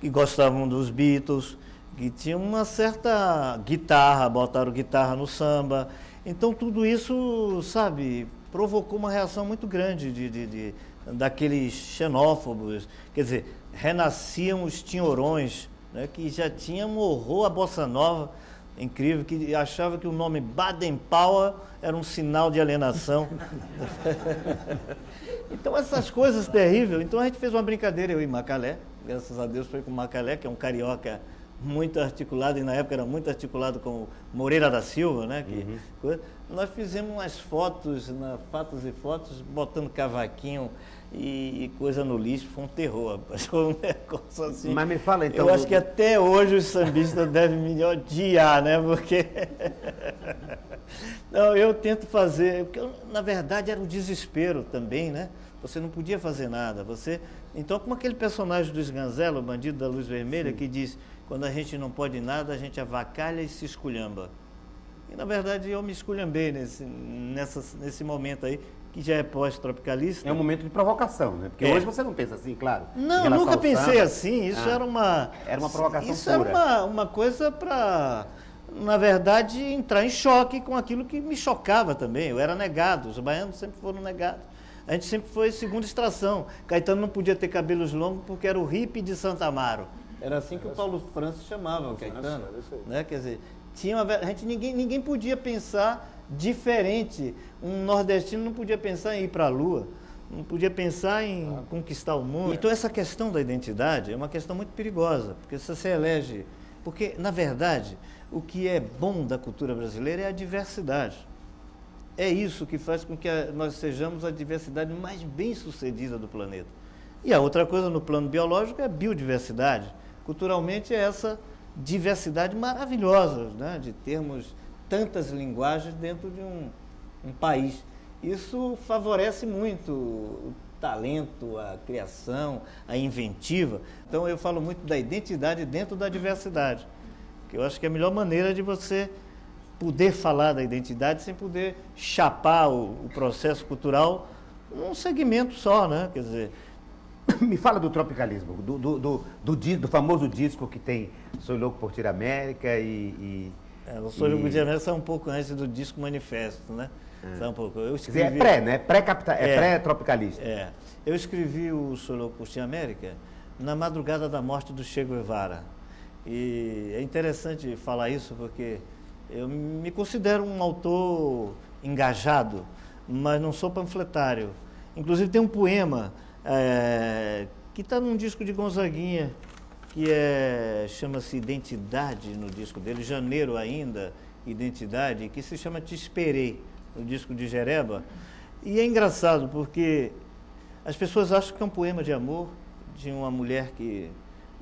que gostavam dos Beatles, que tinham uma certa guitarra, botaram guitarra no samba. Então tudo isso, sabe, provocou uma reação muito grande daqueles xenófobos. Quer dizer, renasciam os tinhorões, né, que já tinham horror à bossa nova, incrível, que achava que o nome Baden Powell era um sinal de alienação. Então essas coisas terríveis. Então a gente fez uma brincadeira, eu e Macalé, graças a Deus foi com o Macalé, que é um carioca muito articulado, e na época era muito articulado com Moreira da Silva, né? Nós fizemos umas fotos, fatos e fotos, botando cavaquinho e coisa no lixo, foi um terror, rapaz. Foi um negócio assim. Mas me fala então... Eu acho que até hoje os sambistas devem me odiar, né? Porque... Não, eu tento fazer, porque na verdade era um desespero também, né? Você não podia fazer nada, Então, como aquele personagem do Sganzella, o bandido da luz vermelha, que diz, quando a gente não pode nada, a gente avacalha e se esculhamba. E, na verdade, eu me esculhambei nesse momento aí, que já é pós-tropicalista. É um momento de provocação, né? Porque hoje você não pensa assim, claro. Não, nunca pensei assim, isso era uma... Era uma provocação isso pura. Era uma coisa para, na verdade, entrar em choque com aquilo que me chocava também. Eu era negado, os baianos sempre foram negados. A gente sempre foi segunda extração. Caetano não podia ter cabelos longos porque era o hippie de Santa Amaro. Era assim que o Paulo Francis chamava o Caetano. Né? Quer dizer, ninguém podia pensar diferente. Um nordestino não podia pensar em ir para a Lua, não podia pensar em conquistar o mundo. Então essa questão da identidade é uma questão muito perigosa, porque se você elege... Porque, na verdade, o que é bom da cultura brasileira é a diversidade. É isso que faz com que nós sejamos a diversidade mais bem-sucedida do planeta. E a outra coisa no plano biológico é a biodiversidade. Culturalmente é essa diversidade maravilhosa, né, de termos tantas linguagens dentro de um país. Isso favorece muito o talento, a criação, a inventiva. Então eu falo muito da identidade dentro da diversidade, que eu acho que é a melhor maneira de você poder falar da identidade sem poder chapar o processo cultural num segmento só, né? Quer dizer... Me fala do tropicalismo, do famoso disco que tem Sou Louco por Ti América o Sou Louco por Ti América sai um pouco antes do disco Manifesto, né? Sai um pouco. Eu escrevi... É pré, né? Pré-tropicalista. Eu escrevi o Sou Louco por Ti América na madrugada da morte do Che Guevara. E é interessante falar isso porque eu me considero um autor engajado, mas não sou panfletário. Inclusive tem um poema que está num disco de Gonzaguinha, que chama-se Identidade, no disco dele, Janeiro ainda, Identidade, que se chama Te Esperei, no disco de Jereba. E é engraçado, porque as pessoas acham que é um poema de amor, de uma mulher que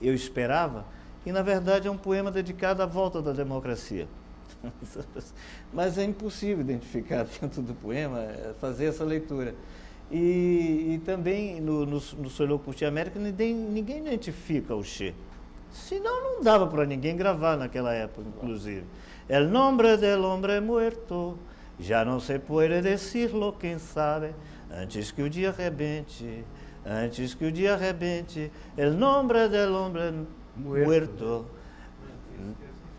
eu esperava, e na verdade é um poema dedicado à volta da democracia. Mas é impossível identificar dentro do poema, fazer essa leitura. E também no Sou Louco por Ti América ninguém identifica o Che. Senão não dava para ninguém gravar naquela época, inclusive. El nombre del hombre muerto, já não se puede decirlo, quem sabe, antes que o dia arrebente, Antes que o dia arrebente, el nombre del hombre muerto.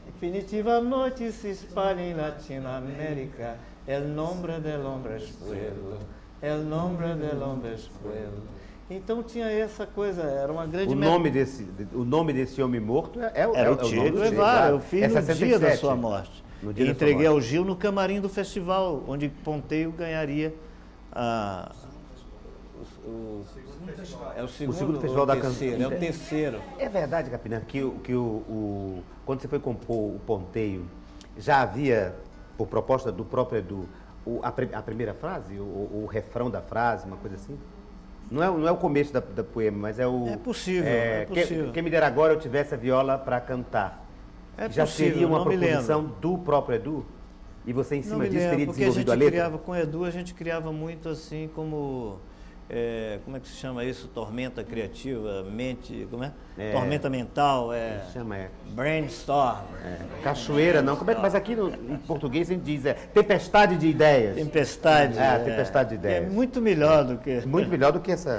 Definitiva noite se espalha em Latinoamérica, el nombre del hombre es pueblo, el nombre del hombre es pueblo. Então tinha essa coisa, era uma grande... O nome desse homem morto era o Che Guevara, eu fiz no dia da sua morte. E entreguei ao Gil no camarim do festival, onde Ponteio ganharia o segundo festival da canção. É o terceiro. É verdade, Capinã, que quando você foi compor o Ponteio, já havia, por proposta do próprio Edu, a primeira frase, o refrão da frase, uma coisa assim? Não é o começo da poema, mas é o... É possível, é possível. Quem me dera agora eu tivesse a viola para cantar. Já seria uma proposição do próprio Edu? E você, em cima disso, teria desenvolvido a letra? Com o Edu, a gente criava muito assim como... como é que se chama isso? Tormenta criativa, mente... Como é? Tormenta mental, brainstorm. Cachoeira, não. Mas aqui em português a gente diz tempestade de ideias. Tempestade. Tempestade de ideias. É muito melhor do que... Muito melhor do que esse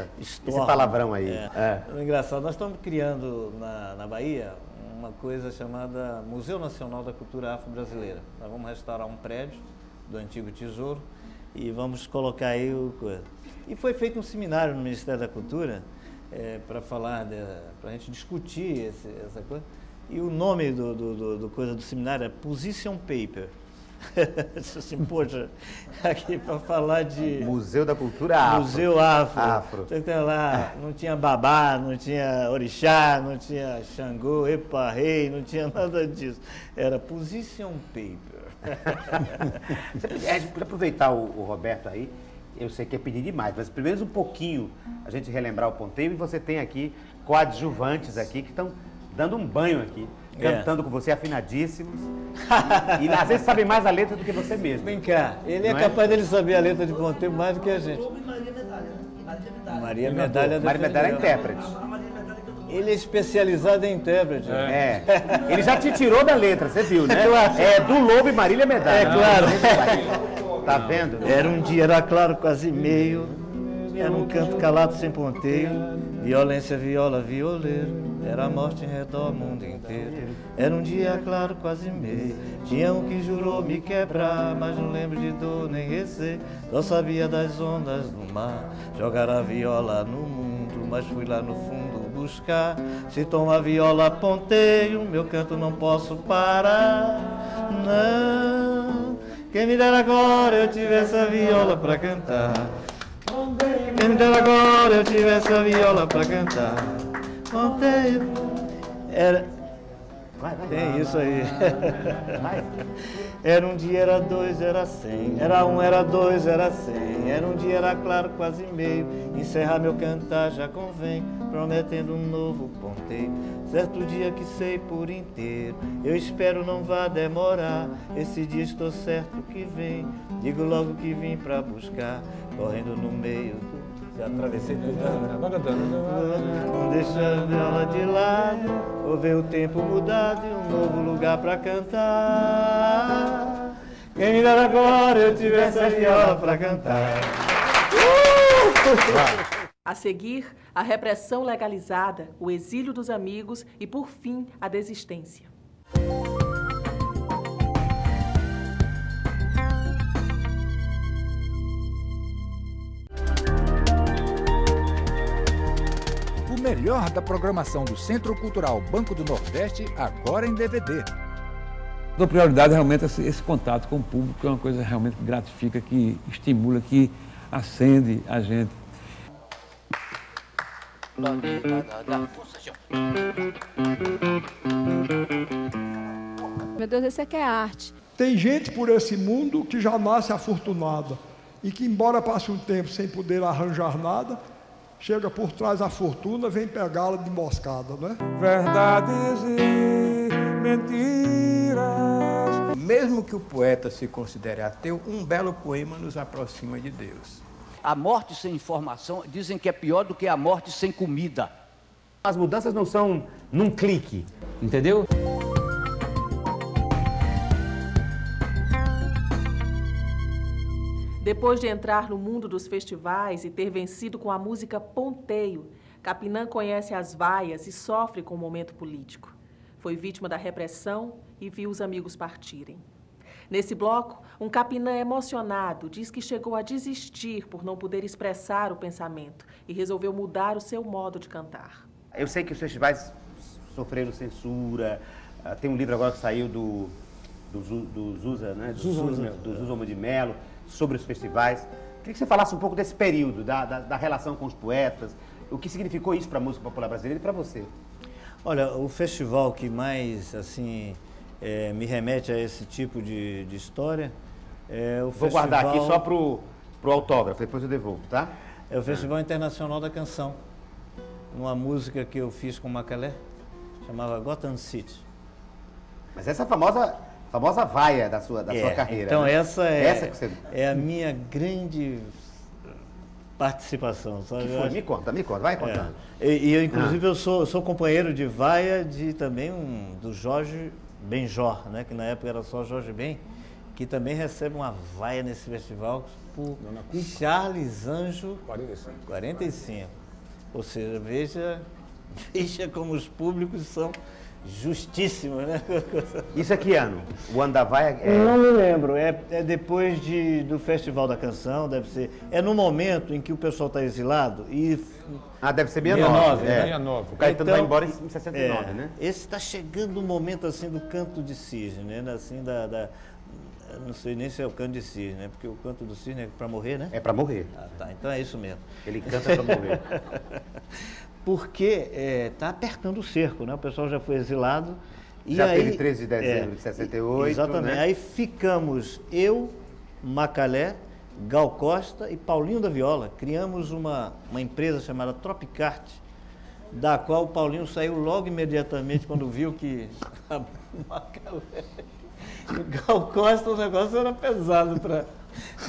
palavrão aí. É engraçado. Nós estamos criando na Bahia uma coisa chamada Museu Nacional da Cultura Afro-Brasileira. Nós vamos restaurar um prédio do Antigo Tesouro e vamos colocar aí o coisa. E foi feito um seminário no Ministério da Cultura para falar, para a gente discutir essa coisa. E o nome do seminário é Position Paper. Assim, poxa, aqui para falar de... Museu da Cultura Afro. Museu Afro. Então, lá não tinha babá, não tinha orixá, não tinha Xangô, Epa, Rei, não tinha nada disso. Era Position Paper. Você podia aproveitar o Roberto aí. Eu sei que é pedir demais, mas pelo menos um pouquinho a gente relembrar o Ponteio, e você tem aqui coadjuvantes aqui que estão dando um banho aqui, cantando com você, afinadíssimos, e às vezes sabem mais a letra do que você mesmo. Vem cá, ele é capaz dele saber a letra de Ponteio mais do que a gente. Maria Medalha é intérprete. Ele é especializado em intérprete. Ele já te tirou da letra, você viu, né? É do Lobo e Marília Medalha. É claro. Tá vendo? Era um dia, era claro, quase meio. Era um canto calado sem ponteio. Violência, viola, violeiro. Era a morte em redor do mundo inteiro. Era um dia claro, quase meio. Tinha um que jurou me quebrar, mas não lembro de dor nem receio. Só sabia das ondas do mar. Jogar a viola no mundo, mas fui lá no fundo buscar. Se toma a viola, ponteio, meu canto não posso parar. Não. Quem me dera agora eu tivesse a viola pra cantar. Quem me dera agora eu tivesse a viola pra cantar. Ponteio. Tem isso aí. Era um dia, era dois, era 100. Era um, era dois, era 100. Era um dia, era claro, quase meio. Encerrar meu cantar já convém, prometendo um novo ponteio. Certo dia que sei por inteiro, eu espero não vá demorar. Esse dia estou certo que vem, digo logo que vim pra buscar. Correndo no meio do... Já atravessei tudo. Não deixa a viola de lado, ou ver o tempo mudado e um novo lugar pra cantar. Quem me dera agora eu tivesse a viola pra cantar. A seguir, a repressão legalizada, o exílio dos amigos e, por fim, a desistência. O melhor da programação do Centro Cultural Banco do Nordeste, agora em DVD. Dou prioridade realmente a esse contato com o público, que é uma coisa realmente que gratifica, que estimula, que acende a gente. Meu Deus, esse aqui é arte. Tem gente por esse mundo que já nasce afortunada e que, embora passe um tempo sem poder arranjar nada, chega por trás a fortuna, vem pegá-la de emboscada, né? Verdades e mentiras. Mesmo que o poeta se considere ateu, um belo poema nos aproxima de Deus. A morte sem informação, dizem que é pior do que a morte sem comida. As mudanças não são num clique, entendeu? Depois de entrar no mundo dos festivais e ter vencido com a música Ponteio, Capinã conhece as vaias e sofre com o momento político. Foi vítima da repressão e viu os amigos partirem. Nesse bloco, um Capinã emocionado diz que chegou a desistir por não poder expressar o pensamento e resolveu mudar o seu modo de cantar. Eu sei que os festivais sofreram censura. Tem um livro agora que saiu do Zusa, né? Do Zusa de Mello, sobre os festivais. Queria que você falasse um pouco desse período, da relação com os poetas, o que significou isso para a música popular brasileira e para você. Olha, o festival que mais, assim, me remete a esse tipo de história é o Vou guardar aqui só pro autógrafo, depois eu devolvo, tá? É o Festival Internacional da Canção, uma música que eu fiz com Macalé, chamava Gotham City. Mas essa famosa vaia da sua carreira. Então, né? essa que você... é a minha grande participação, sabe? Que foi? Me conta, vai contando. E eu, inclusive, eu sou companheiro de vaia também do Jorge Benjor, né? Que na época era só Jorge Ben, que também recebe uma vaia nesse festival por Charles Anjo 45. Ou seja, veja como os públicos são justíssimos, né? Isso é que ano? O ano da vaia? Não me lembro. É depois do Festival da Canção, deve ser. É no momento em que o pessoal está exilado e... deve ser 69. Né? 69. O Caetano vai embora em 69, né? Esse está chegando o momento, assim, do canto de cisne, né? Assim, não sei nem se é o canto de cisne, né? Porque o canto do cisne é para morrer, né? É para morrer. Tá. Então é isso mesmo. Ele canta para morrer. Porque está apertando o cerco, né? O pessoal já foi exilado. Já teve 13 de dezembro de 68, exatamente. Né? Aí ficamos eu, Macalé, Gal Costa e Paulinho da Viola. Criamos uma empresa chamada Tropicart, da qual o Paulinho saiu logo imediatamente quando viu que a Macalé... O Gal Costa, o negócio era pesado para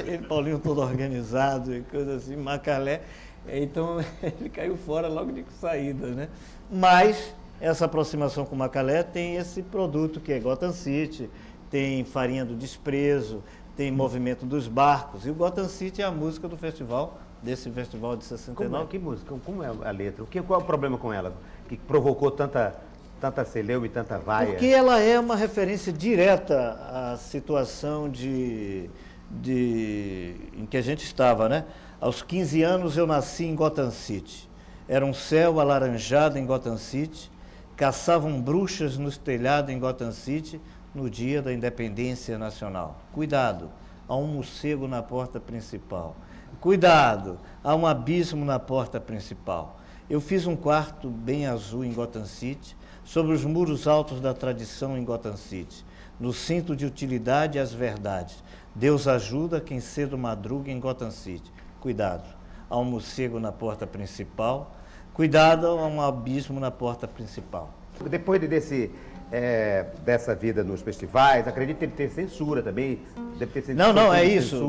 ele, Paulinho todo organizado e coisa assim, Macalé... Então, ele caiu fora logo de saída, né? Mas, essa aproximação com o Macalé tem esse produto que é Gotham City, tem Farinha do Desprezo, tem Movimento dos Barcos. E o Gotham City é a música do festival, desse festival de 69. Que música? Como é a letra? Qual é o problema com ela? Que provocou tanta celeuma e tanta vaia? Porque ela é uma referência direta à situação em que a gente estava, né? Aos 15 anos eu nasci em Gotham City. Era um céu alaranjado em Gotham City. Caçavam bruxas nos telhados em Gotham City no dia da independência nacional. Cuidado, há um morcego na porta principal. Cuidado, há um abismo na porta principal. Eu fiz um quarto bem azul em Gotham City, sobre os muros altos da tradição em Gotham City. No cinto de utilidade as verdades. Deus ajuda quem cedo madruga em Gotham City. Cuidado, há um morcego na porta principal. Cuidado, há um abismo na porta principal. Depois dessa vida nos festivais, acredito que deve ter censura também. Deve ter não, é isso.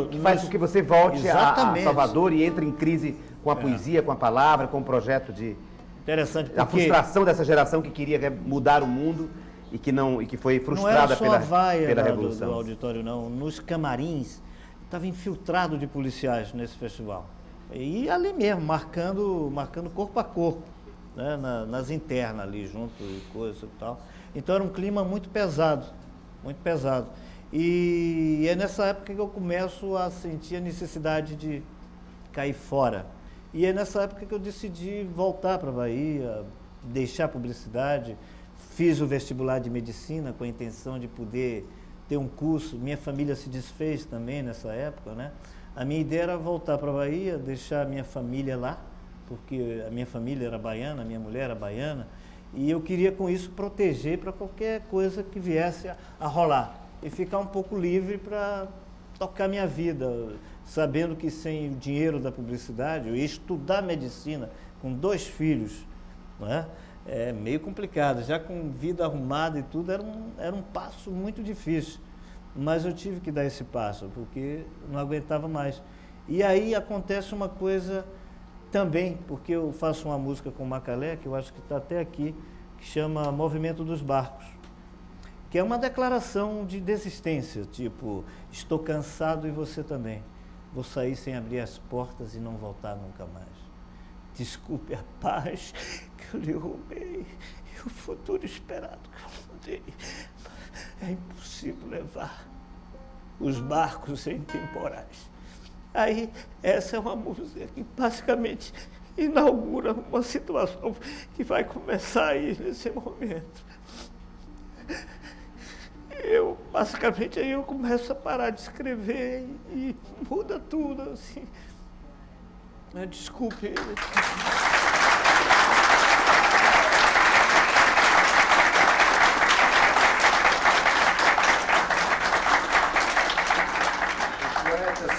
Que faz com que você volte a Salvador e entre em crise com a poesia, com a palavra, com o projeto de... Interessante, porque... A frustração dessa geração que queria mudar o mundo e que foi frustrada pela Revolução. Do auditório, não. Nos camarins, estava infiltrado de policiais nesse festival. E ali mesmo, marcando corpo a corpo, né? Nas internas ali, junto e coisa e tal. Então era um clima muito pesado, muito pesado. E é nessa época que eu começo a sentir a necessidade de cair fora. E é nessa época que eu decidi voltar para a Bahia, deixar a publicidade. Fiz o vestibular de medicina com a intenção de poder ter um curso. Minha família se desfez também nessa época, né? A minha ideia era voltar para a Bahia, deixar a minha família lá, porque a minha família era baiana, a minha mulher era baiana, e eu queria com isso proteger para qualquer coisa que viesse a rolar e ficar um pouco livre para tocar minha vida, sabendo que sem o dinheiro da publicidade, eu ia estudar medicina com 2 filhos, não é? É meio complicado, já com vida arrumada e tudo, era um passo muito difícil. Mas eu tive que dar esse passo, porque não aguentava mais. E aí acontece uma coisa também, porque eu faço uma música com o Macalé, que eu acho que está até aqui, que chama Movimento dos Barcos, que é uma declaração de desistência, tipo, estou cansado e você também. Vou sair sem abrir as portas e não voltar nunca mais. Desculpe a paz que eu lhe roubei e o futuro esperado que eu mudei. É impossível levar os barcos em temporais. Aí, essa é uma música que basicamente inaugura uma situação que vai começar aí nesse momento. Basicamente, aí eu começo a parar de escrever e muda tudo, assim. Desculpe.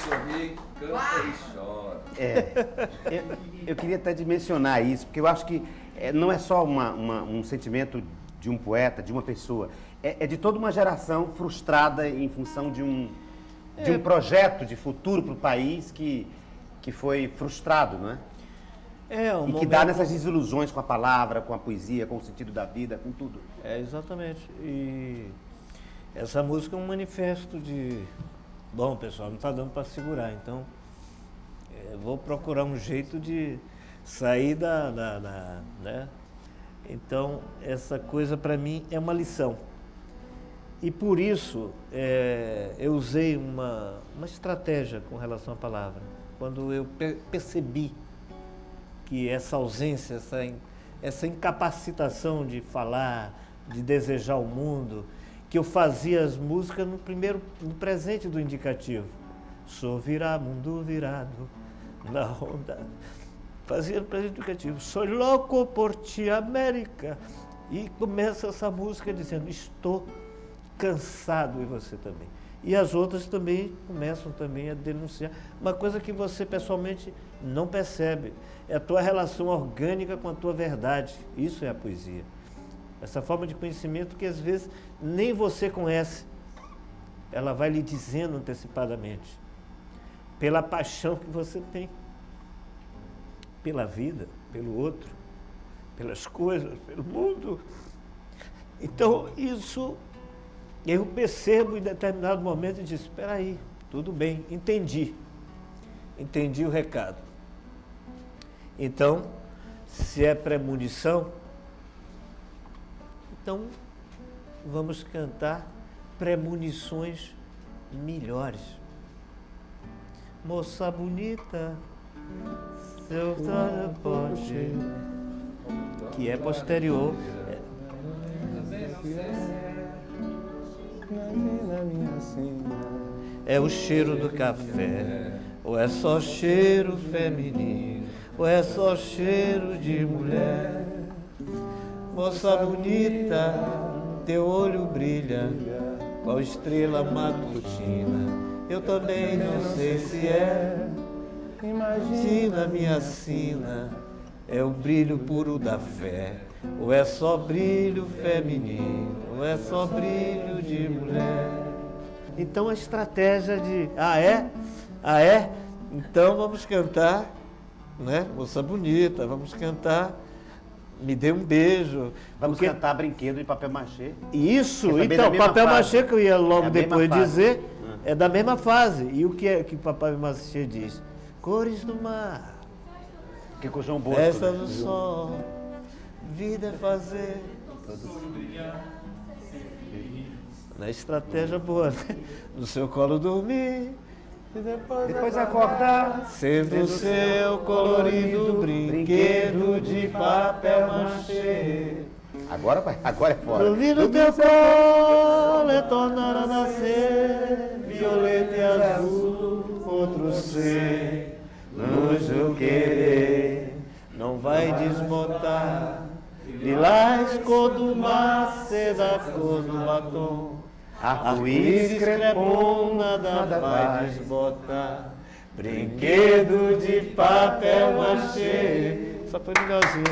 Sorri, canta e chora. Eu queria até dimensionar isso, porque eu acho que não é só um sentimento de um poeta, de uma pessoa, é de toda uma geração frustrada em função de um projeto de futuro para o país que foi frustrado, não é? E que dá nessas desilusões com a palavra, com a poesia, com o sentido da vida, com tudo. Exatamente. E essa música é um manifesto de... Bom, pessoal, não está dando para segurar, então vou procurar um jeito de sair né? Então, essa coisa para mim é uma lição. E por isso eu usei uma estratégia com relação à palavra. Quando eu percebi que essa ausência, essa incapacitação de falar, de desejar o mundo, que eu fazia as músicas no presente do indicativo. Sou mundo virado na onda. Fazia no presente do indicativo. Sou louco por ti, América. E começa essa música dizendo, estou cansado, e você também. E as outras também começam também a denunciar. Uma coisa que você pessoalmente não percebe. É a tua relação orgânica com a tua verdade. Isso é a poesia. Essa forma de conhecimento que às vezes nem você conhece. Ela vai lhe dizendo antecipadamente. Pela paixão que você tem. Pela vida, pelo outro, pelas coisas, pelo mundo. Então, isso eu percebo em determinado momento e disse, espera aí, tudo bem, entendi o recado. Então, se é premonição, então vamos cantar premonições melhores. Moça bonita, seu teleporte, que é posterior. É o cheiro do café, ou é só cheiro feminino, ou é só cheiro de mulher. Moça bonita, teu olho brilha, qual estrela matutina, eu também não sei se é. Imagina minha sina, é o brilho puro da fé, ou é só brilho feminino, ou é só brilho de mulher. Então a estratégia de, ah é? Então vamos cantar, né? Moça bonita, vamos cantar, me dê um beijo. Vamos cantar Brinquedo de Papel Machê. Isso, então, Papel Machê que eu ia logo depois dizer, é da mesma fase. E o que é que o Papel Machê diz? Cores do mar, que com o João Bosco, festa do sol, vida é fazer na estratégia boa, né? No seu colo dormir e depois acordar, sendo o seu colorido brinquedo de papel machê. Agora é fora. Dormir no teu colo é tornar a nascer violeta e azul, outro ser, no querer, não vai desmontar. Lilás, cor do mar, seda, cor do batom, arco-íris, crepom, nada vai desbotar. Brinquedo de papel machê. Só foi legalzinho.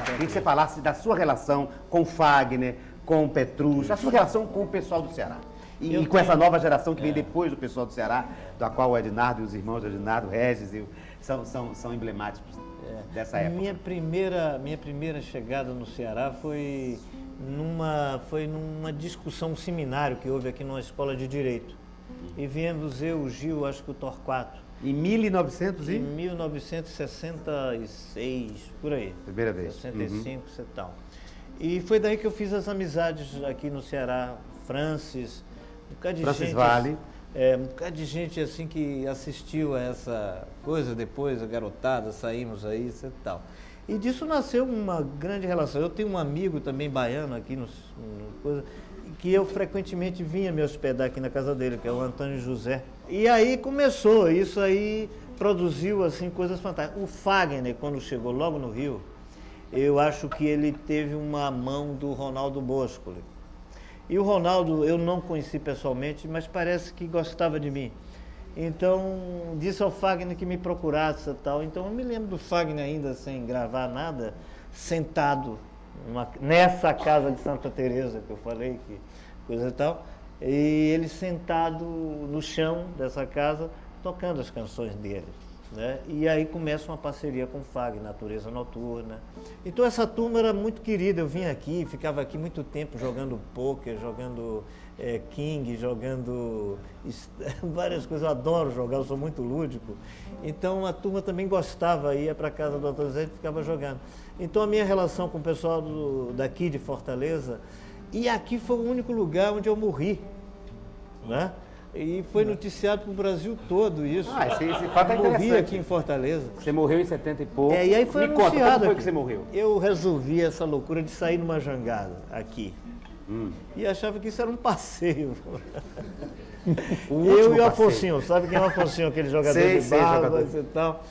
Queria que você falasse da sua relação com Fagner, com o Petrúcio, a sua relação com o pessoal do Ceará. E com essa nova geração que vem depois do pessoal do Ceará, da qual o Ednardo e os irmãos do Ednardo, Regis, são emblemáticos. dessa época? Minha primeira chegada no Ceará foi numa discussão, um seminário que houve aqui numa escola de Direito. E viemos eu, o Gil, acho que o Torquato. Em 1900 Em 1966, por aí. Primeira vez. 65, tal. E foi daí que eu fiz as amizades aqui no Ceará. Francis, um bocado de Francis gente... Vale. Um bocado de gente assim que assistiu a essa coisa depois, a garotada, saímos aí e tal. E disso nasceu uma grande relação. Eu tenho um amigo também baiano aqui que eu frequentemente vinha me hospedar aqui na casa dele, que é o Antônio José. E aí começou, isso aí produziu assim coisas fantásticas. O Fagner, quando chegou logo no Rio, eu acho que ele teve uma mão do Ronaldo Boscoli. E o Ronaldo eu não conheci pessoalmente, mas parece que gostava de mim. Então, disse ao Fagner que me procurasse e tal. Então, eu me lembro do Fagner ainda sem gravar nada, sentado nessa casa de Santa Teresa que eu falei, que coisa e tal. E ele sentado no chão dessa casa, tocando as canções dele. Né? E aí começa uma parceria com o Fagner, Natureza Noturna. Então essa turma era muito querida, eu vinha aqui, ficava aqui muito tempo jogando pôquer, jogando king, jogando várias coisas, eu adoro jogar, eu sou muito lúdico. Então a turma também gostava, ia para casa do Dr. Zé e ficava jogando. Então a minha relação com o pessoal daqui de Fortaleza, e aqui foi o único lugar onde eu morri, né? E foi noticiado para o Brasil todo isso. Esse fato é interessante. Morri aqui em Fortaleza. Você morreu em 70 e pouco. E aí foi Me anunciado. conta, como foi aqui. que você morreu? Eu resolvi essa loucura de sair numa jangada aqui. E achava que isso era um passeio. Eu e o Afonsinho, sabe quem é o Afonsinho? Aquele jogador de barba e tal.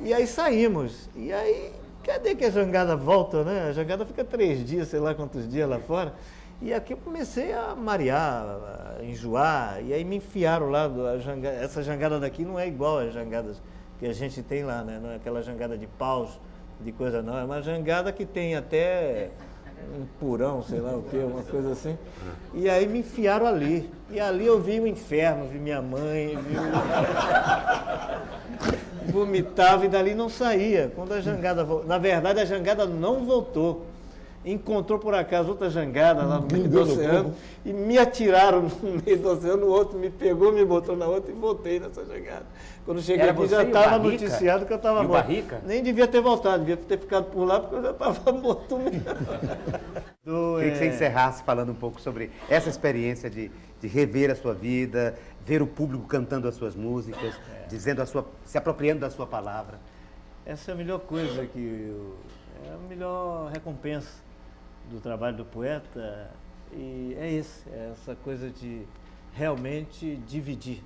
E aí saímos. E aí, cadê que a jangada volta, né? A jangada fica 3 dias, sei lá quantos dias lá fora. E aqui eu comecei a marear, a enjoar, e aí me enfiaram lá. Essa jangada daqui não é igual às jangadas que a gente tem lá, né? Não é aquela jangada de paus, de coisa não. É uma jangada que tem até um purão, sei lá o quê, uma coisa assim. E aí me enfiaram ali. E ali eu vi o inferno, vi minha mãe, vomitava e dali não saía. Quando a jangada voltou, na verdade a jangada não voltou. Encontrou por acaso outra jangada lá no meio do oceano e me atiraram no meio do oceano, o outro me pegou, me botou na outra e voltei nessa jangada. Quando cheguei aqui já estava noticiado que eu estava morto. Barrica? Nem devia ter voltado, devia ter ficado por lá porque eu já estava morto mesmo. Queria que você encerrasse falando um pouco sobre essa experiência de rever a sua vida, ver o público cantando as suas músicas, dizendo se apropriando da sua palavra. Essa é a melhor coisa é a melhor recompensa do trabalho do poeta, e é essa coisa de realmente dividir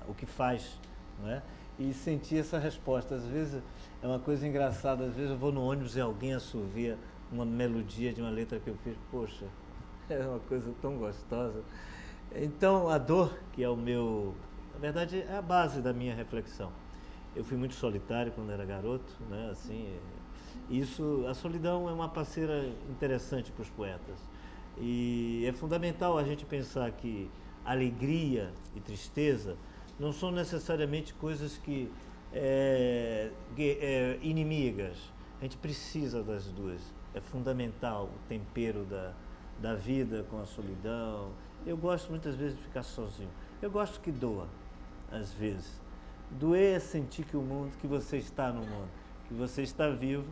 o que faz, não é? E sentir essa resposta. Às vezes é uma coisa engraçada, às vezes eu vou no ônibus e alguém assovia uma melodia de uma letra que eu fiz, poxa, é uma coisa tão gostosa. Então a dor, que é na verdade é a base da minha reflexão. Eu fui muito solitário quando era garoto, né? Assim, a solidão é uma parceira interessante para os poetas. E é fundamental a gente pensar que alegria e tristeza não são necessariamente coisas inimigas. A gente precisa das duas. É fundamental o tempero da vida com a solidão. Eu gosto muitas vezes de ficar sozinho. Eu gosto que doa, às vezes. Doer é sentir que você está no mundo, que você está vivo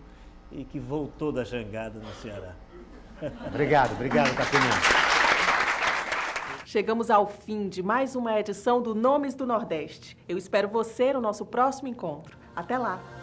e que voltou da jangada no Ceará. Obrigado, Capinã. Chegamos ao fim de mais uma edição do Nomes do Nordeste. Eu espero você no nosso próximo encontro. Até lá!